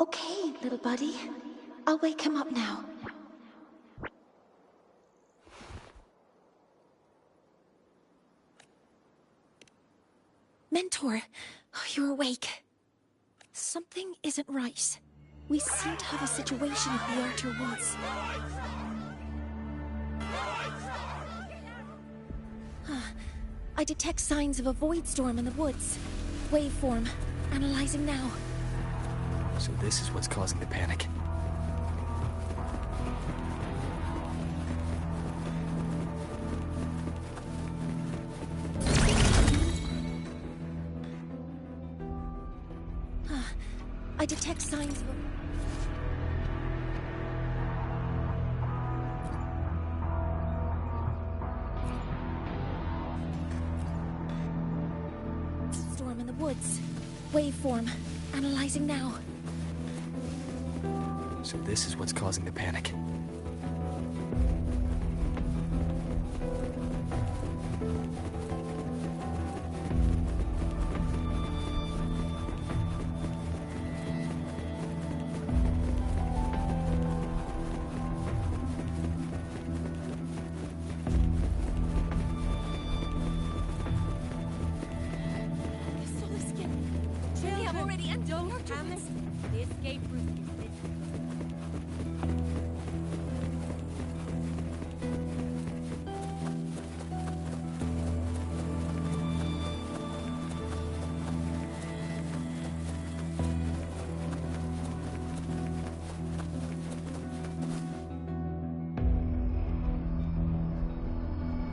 Okay, little buddy. I'll wake him up now. Mentor, you're awake. Something isn't right. We seem to have a situation at the Outer Woods. I detect signs of a void storm in the woods. Waveform. Analyzing now. So this is what's causing the panic. I detect signs of a... storm in the woods. Waveform. Analyzing now. So this is what's causing the panic.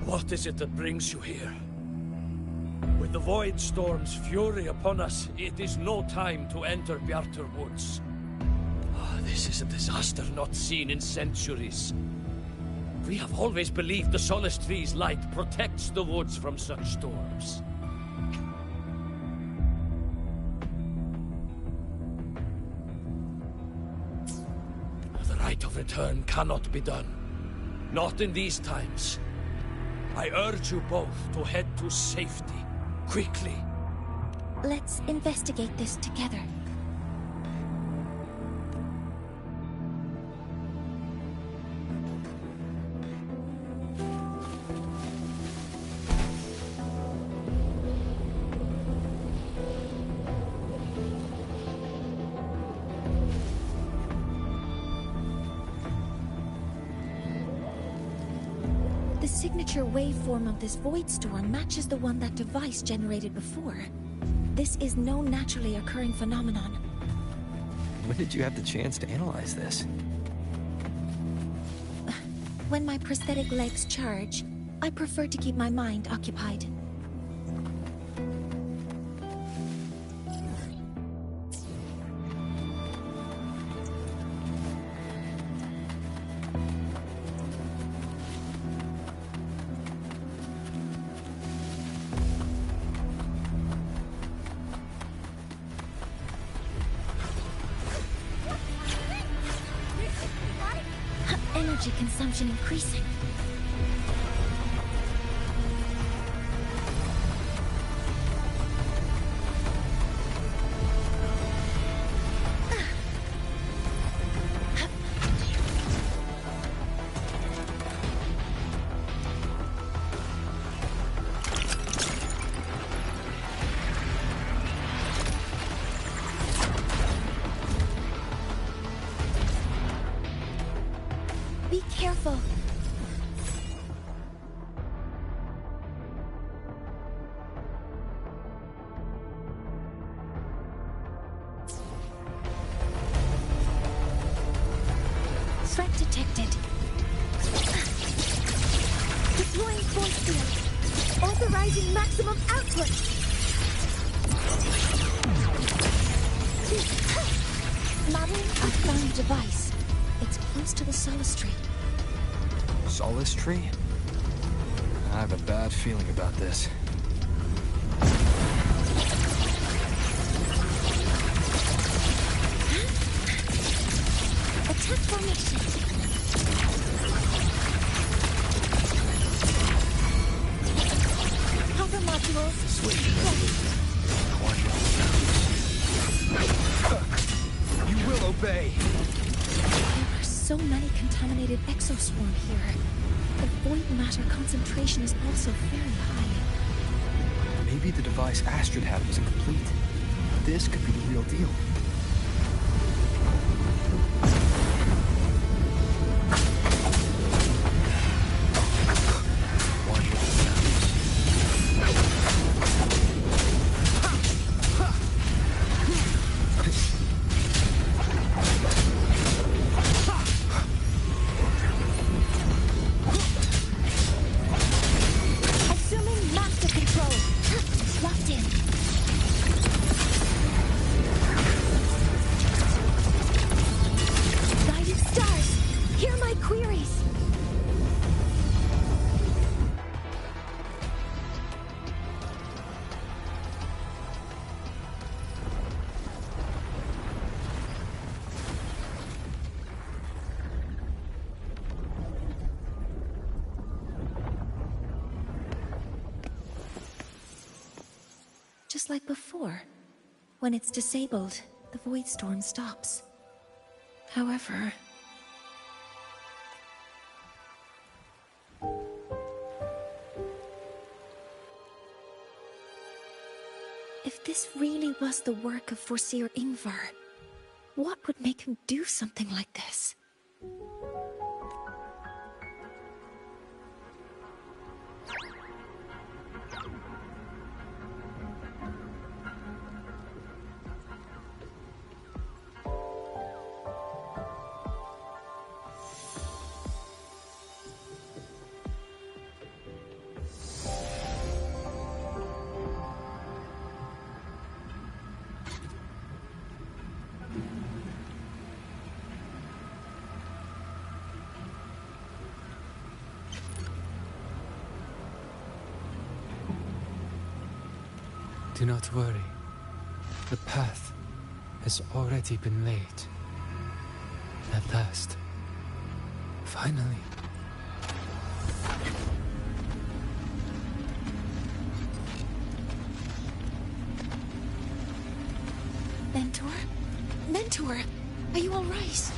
What is it that brings you here? With the Void Storm's fury upon us, it is no time to enter Bjartur Woods. This is a disaster not seen in centuries. We have always believed the Solace Tree's light protects the woods from such storms. The rite of return cannot be done. Not in these times. I urge you both to head to safety, quickly. Let's investigate this together. The signature waveform of this void storm matches the one that device generated before. This is no naturally occurring phenomenon. When did you have the chance to analyze this? When my prosthetic legs charge, I prefer to keep my mind occupied. Energy consumption increasing. Be careful. Threat detected. Deploying force field. Authorizing maximum output. Madeline, I found a device. It's close to the Solace Tree. Solace Tree? I have a bad feeling about this. Attack formation. Cover modules. Sweet. You will obey. There are so many contaminated exoswarm here. The void matter concentration is also very high. Maybe the device Astrid had was incomplete. This could be the real deal. Just like before. When it's disabled, the void storm stops. However... if this really was the work of Foreseer Ingvar, what would make him do something like this? Do not worry. The path has already been laid. At last. Finally. Mentor? Mentor! Are you alright?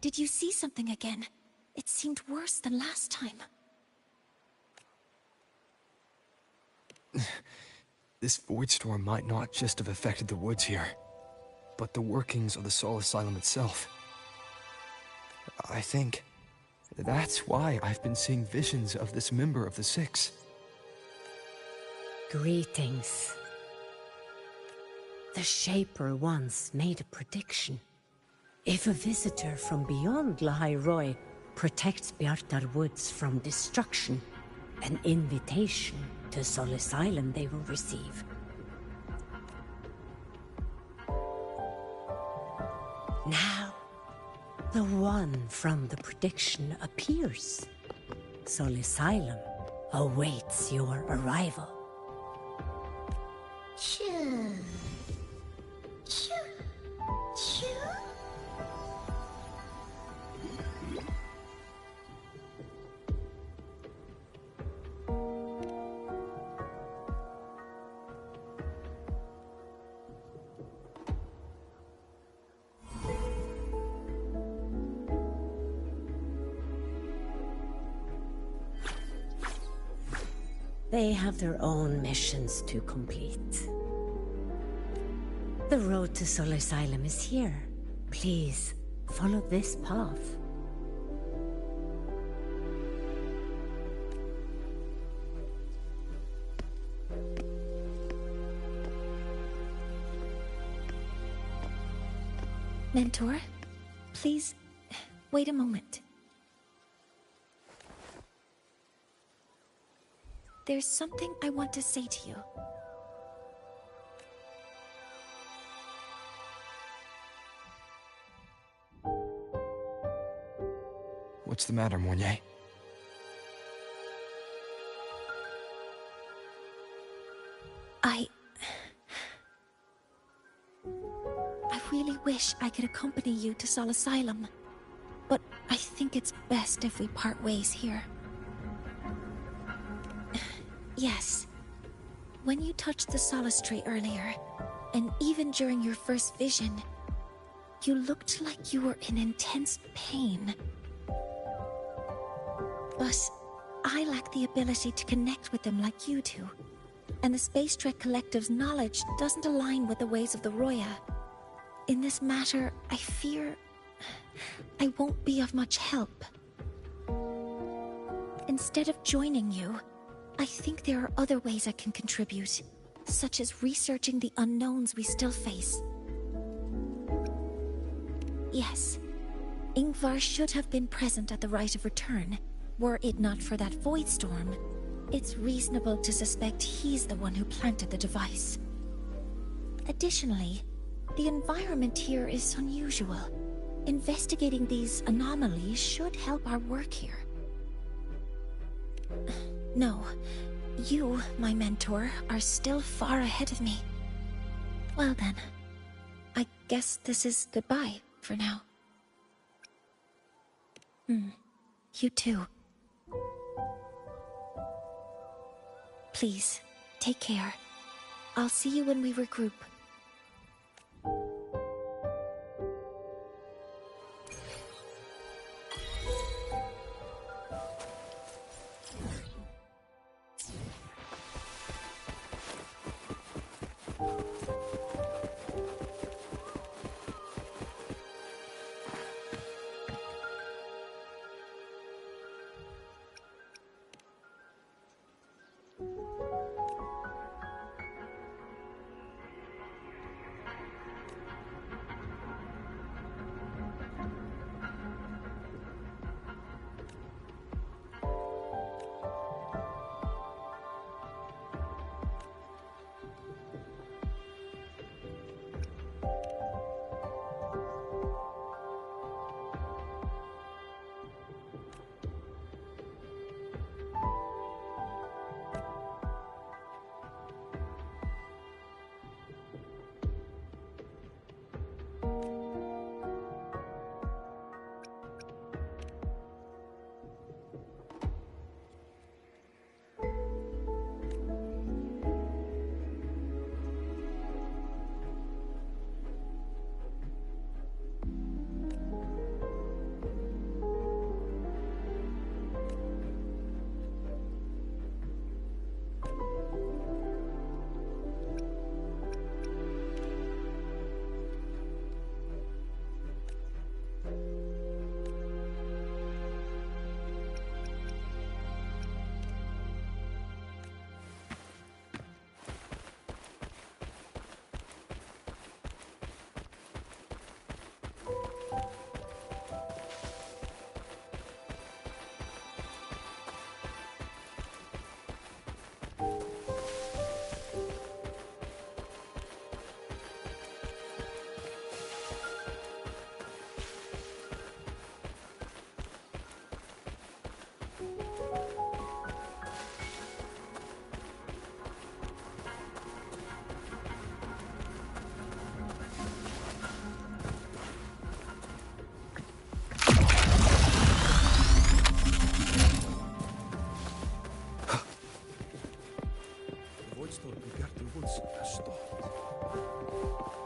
Did you see something again? It seemed worse than last time. This void storm might not just have affected the woods here, but the workings of the Soul Asylum itself. I think that's why I've been seeing visions of this member of the Six. Greetings. The Shaper once made a prediction. If a visitor from beyond Lahai-Roi protects Bjartar Woods from destruction, an invitation to Soul Asylum they will receive. Now, the one from the prediction appears. Soul Asylum awaits your arrival. Choo. Choo. Choo. They have their own missions to complete. The road to Soul Asylum is here. Please, follow this path. Mentor, please, wait a moment. There's something I want to say to you. What's the matter, Mornye? I really wish I could accompany you to Soul Asylum, but I think it's best if we part ways here. Yes. When you touched the Solace Tree earlier, and even during your first vision, You looked like you were in intense pain. But I lack the ability to connect with them like you do. And the Space Trek Collective's knowledge doesn't align with the ways of the Roya. In this matter, I fear I won't be of much help. Instead of joining you, I think there are other ways I can contribute, such as researching the unknowns we still face. Yes, Ingvar should have been present at the Rite of Return. Were it not for that void storm, it's reasonable to suspect he's the one who planted the device. Additionally, the environment here is unusual. Investigating these anomalies should help our work here. No, you, my mentor, are still far ahead of me. Well then, I guess this is goodbye for now. You too. Please, take care. I'll see you when we regroup.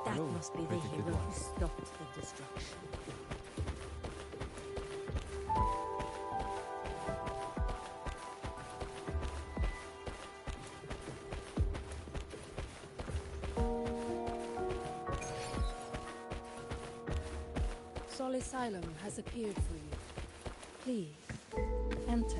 That must be the hero who stopped the destruction. Sol Asylum has appeared for you. Please, enter.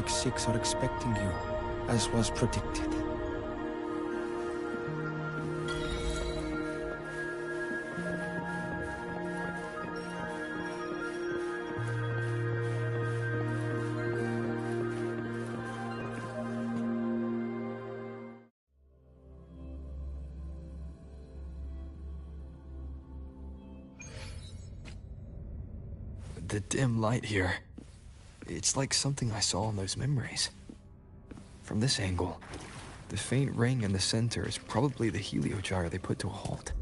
Six are expecting you, as was predicted. The dim light here. It's like something I saw in those memories. From this angle, the faint ring in the center is probably the heliogyre they put to a halt.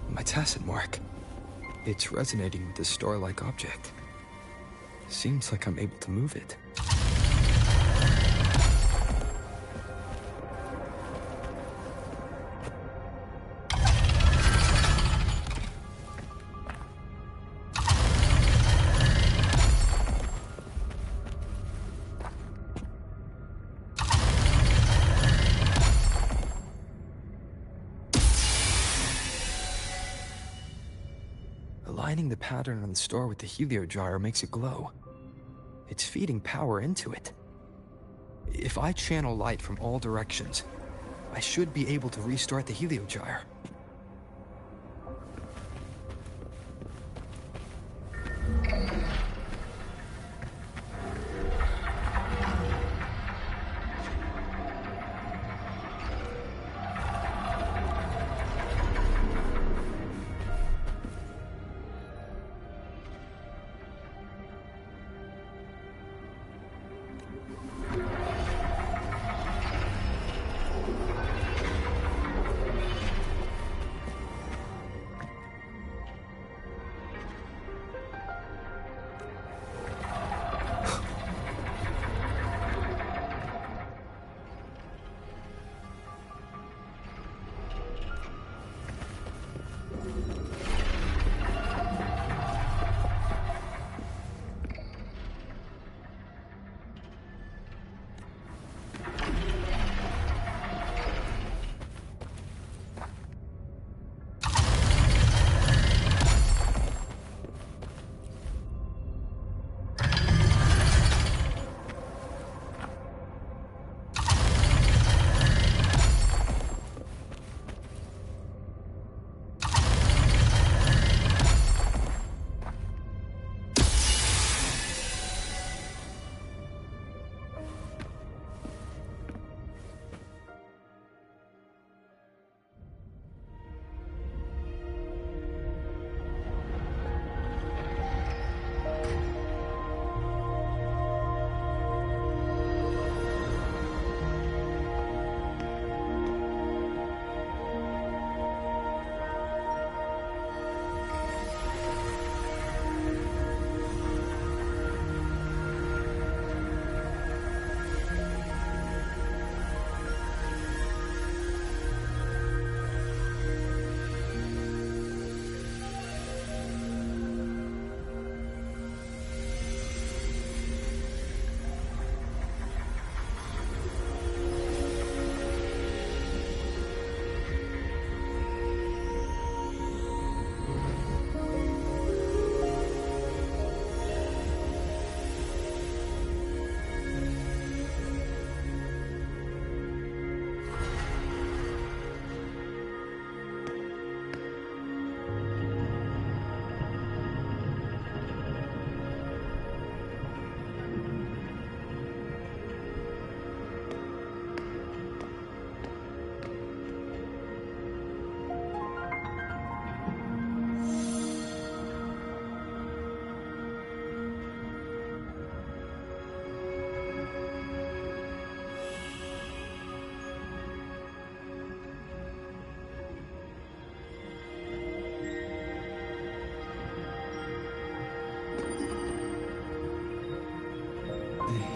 My tacit mark. It's resonating with this star-like object. Seems like I'm able to move it. Aligning the pattern on the star with the heliogyre makes it glow. It's feeding power into it. If I channel light from all directions, I should be able to restart the heliogyre.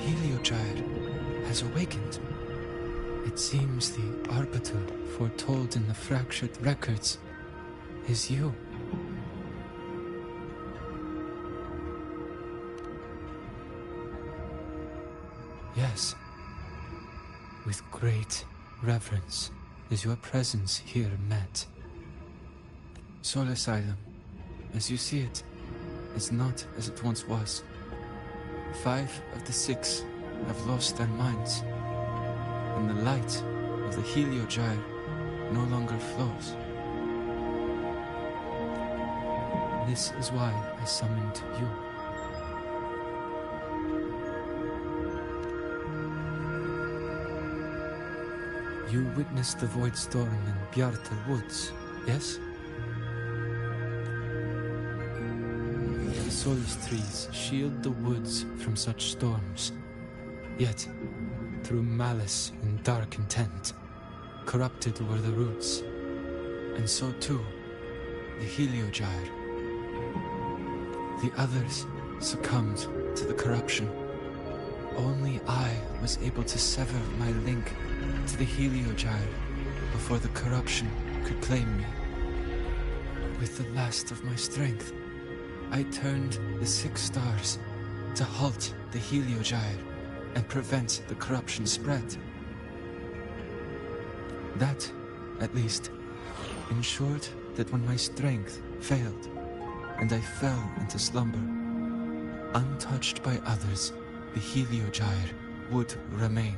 Heliogyre has awakened. It seems the arbiter foretold in the fractured records is you. Yes. With great reverence is your presence here met. Soul Asylum, as you see it, is not as it once was. 5 of the 6 have lost their minds, and the light of the Heliogyre no longer flows. This is why I summoned you. You witnessed the Void Storm in Bjartar Woods, yes? The Solace trees shield the woods from such storms. Yet, through malice and dark intent, corrupted were the roots. And so too, the Heliogyre. The others succumbed to the corruption. Only I was able to sever my link to the Heliogyre before the corruption could claim me. With the last of my strength, I turned the 6 stars to halt the Heliogyre and prevent the corruption spread. That, at least, ensured that when my strength failed and I fell into slumber, untouched by others, the Heliogyre would remain.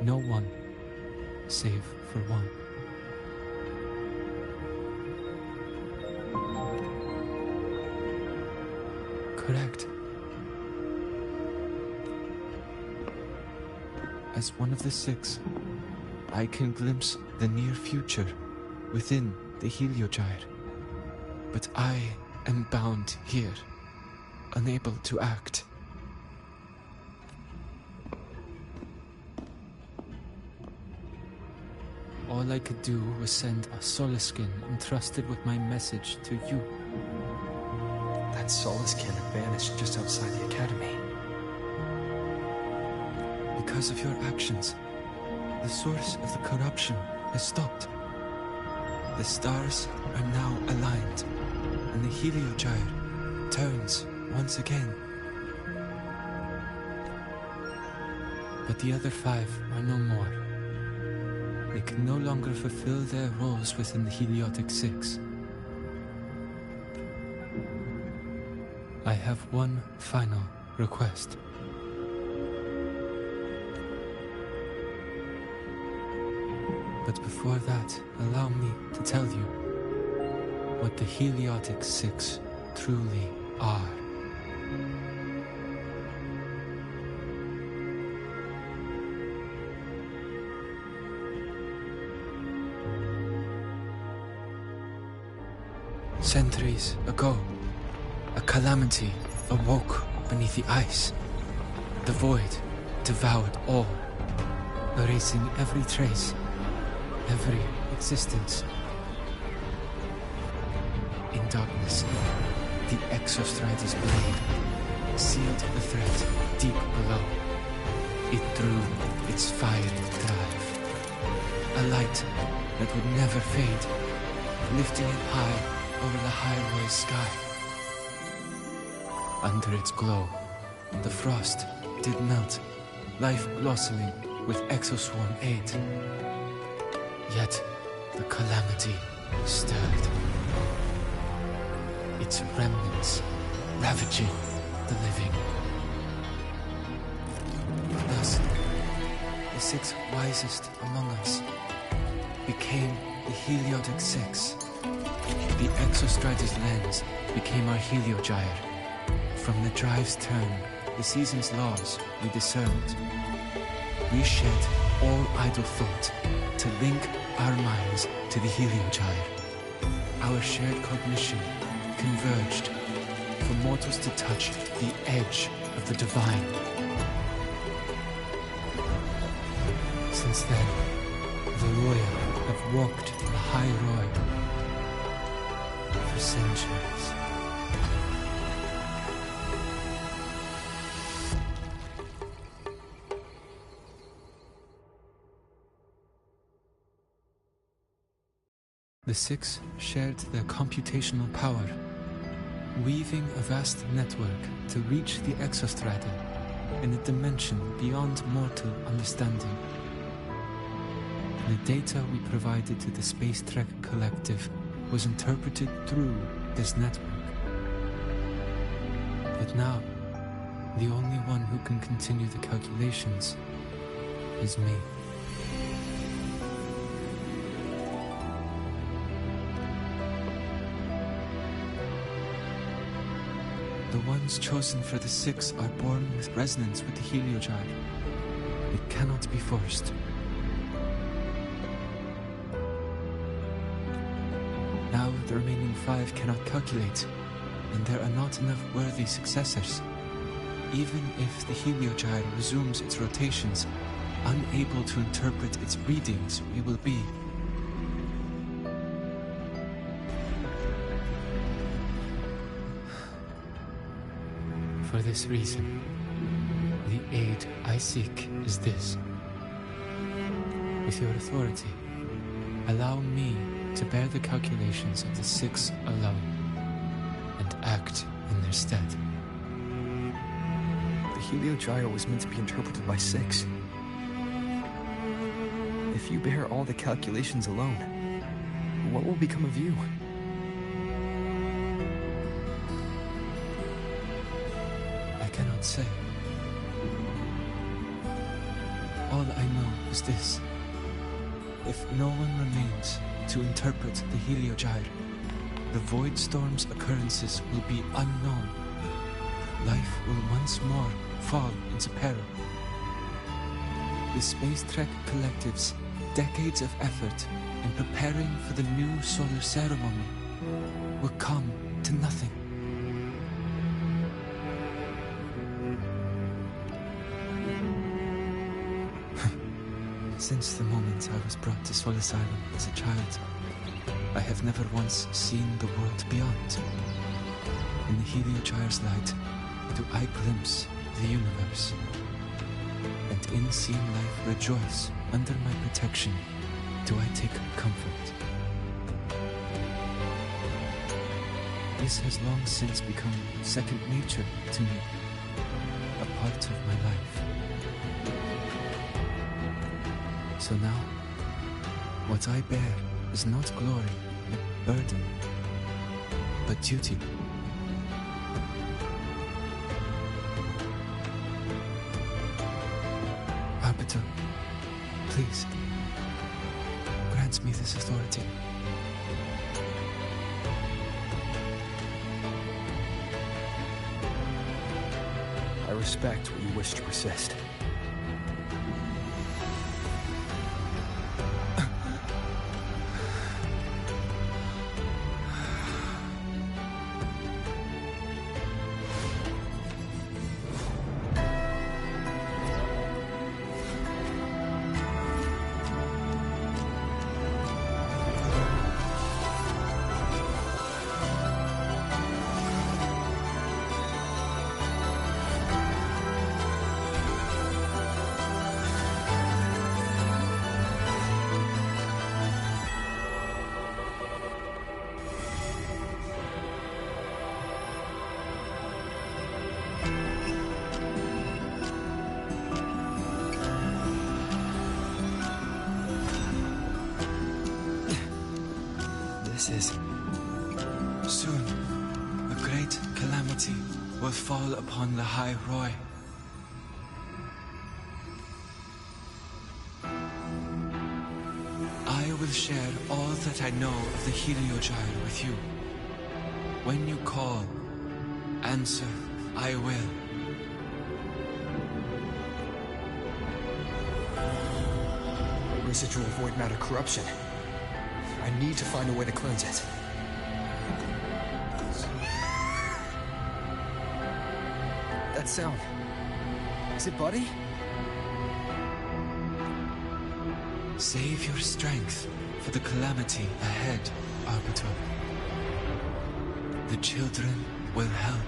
No one, save for one. Correct. As one of the 6, I can glimpse the near future within the Heliogyre. But I am bound here, unable to act. All I could do was send a Solace skin entrusted with my message to you. That Solace skin had vanished just outside the academy. Because of your actions, the source of the corruption has stopped. The stars are now aligned, and the Heliogyre turns once again. But the other 5 are no more. They can no longer fulfill their roles within the Heliotic 6. I have one final request. But before that, allow me to tell you what the Heliotic 6 truly are. Centuries ago, a calamity awoke beneath the ice. The void devoured all, erasing every trace, every existence. In darkness, the Exostrider's blade sealed the threat deep below. It drew its fiery drive, a light that would never fade, lifting it high over the Lahai-Roi sky. Under its glow, the frost did melt, life blossoming with Exoswarm aid. Yet, the calamity stirred, its remnants ravaging the living. Thus, the 6 wisest among us became the Heliotic 6. The Exostrider's lens became our Heliogyre. From the drive's turn, the season's laws we discerned. We shed all idle thought to link our minds to the Heliogyre. Our shared cognition converged for mortals to touch the edge of the divine. Since then, the Roya have walked Lahai-Roi for centuries. The 6 shared their computational power, weaving a vast network to reach the Exostrider in a dimension beyond mortal understanding. The data we provided to the Space Trek Collective was interpreted through this network. But now, the only one who can continue the calculations is me. The ones chosen for the 6 are born with resonance with the heliogyre. It cannot be forced. Now the remaining 5 cannot calculate, and there are not enough worthy successors. Even if the heliogyre resumes its rotations, unable to interpret its readings, we will be. For this reason, the aid I seek is this. With your authority, allow me to bear the calculations of the 6 alone, and act in their stead. The heliogyre was meant to be interpreted by 6. If you bear all the calculations alone, what will become of you? I cannot say. All I know is this. If no one remains to interpret the heliogyre, the Void Storm's occurrences will be unknown. Life will once more fall into peril. The Space Trek Collective's decades of effort in preparing for the new solar ceremony will come to nothing. Since the moment I was brought to Sol Asylum as a child, I have never once seen the world beyond. In the heliogyre's light, do I glimpse the universe. And in seeing life rejoice under my protection, do I take comfort. This has long since become second nature to me, a part of my life. So now, what I bear is not glory, burden, but duty. Arbiter, please, grant me this authority. I respect what you wish to persist. Soon, a great calamity will fall upon Lahai-Roi. I will share all that I know of the heliogyre with you. When you call, answer, I will. Residual void matter corruption. I need to find a way to cleanse it. That sound. Is it Buddy? Save your strength for the calamity ahead, Arbiter. The children will help.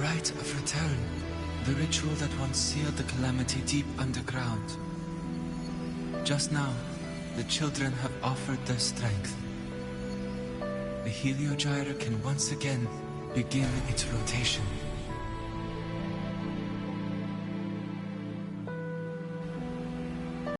rite of return. The ritual that once sealed the calamity deep underground. Just now, the children have offered their strength. The Heliogyre can once again begin its rotation.